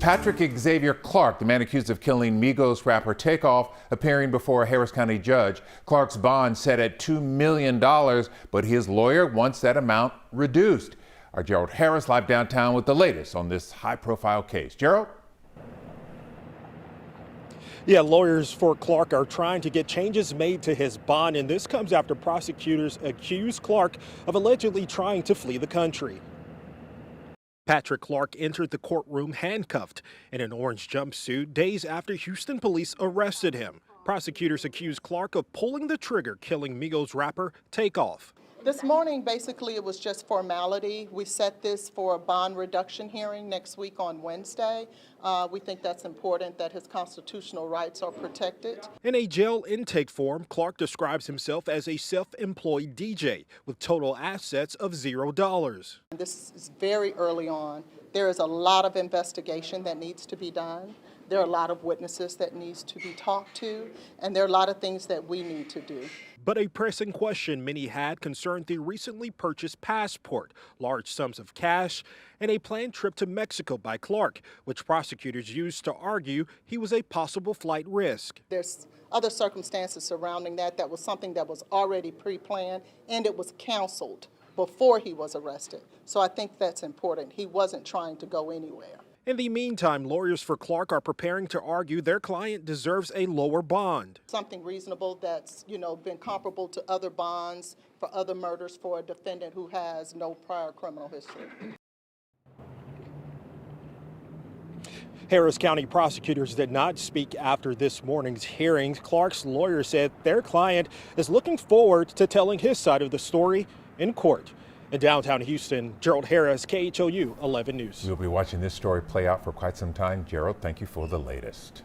Patrick Xavier Clark, the man accused of killing Migos rapper TakeOff, appearing before a Harris County judge. Clark's bond set at $2 million, but his lawyer wants that amount reduced. Our Gerald Harris live downtown with the latest on this high-profile case. Gerald? Yeah, lawyers for Clark are trying to get changes made to his bond, and this comes after prosecutors accuse Clark of allegedly trying to flee the country. Patrick Clark entered the courtroom handcuffed in an orange jumpsuit days after Houston police arrested him. Prosecutors accuse Clark of pulling the trigger, killing Migos rapper TakeOff. This morning, basically, it was just formality. We set this for a bond reduction hearing next week on Wednesday. We think that's important, that his constitutional rights are protected. In a jail intake form, Clark describes himself as a self-employed DJ with total assets of $0. This is very early on. There is a lot of investigation that needs to be done. There are a lot of witnesses that needs to be talked to, and there are a lot of things that we need to do. But a pressing question many had concerned the recently purchased passport, large sums of cash, and a planned trip to Mexico by Clark, which prosecutors used to argue he was a possible flight risk. There's other circumstances surrounding that. That was something that was already pre-planned, and it was counseled before he was arrested. So I think that's important. He wasn't trying to go anywhere. In the meantime, lawyers for Clark are preparing to argue their client deserves a lower bond. Something reasonable that's, been comparable to other bonds for other murders for a defendant who has no prior criminal history. Harris County prosecutors did not speak after this morning's hearings. Clark's lawyer said their client is looking forward to telling his side of the story in court. In downtown Houston, Gerald Harris, KHOU 11 News. We'll be watching this story play out for quite some time. Gerald, thank you for the latest.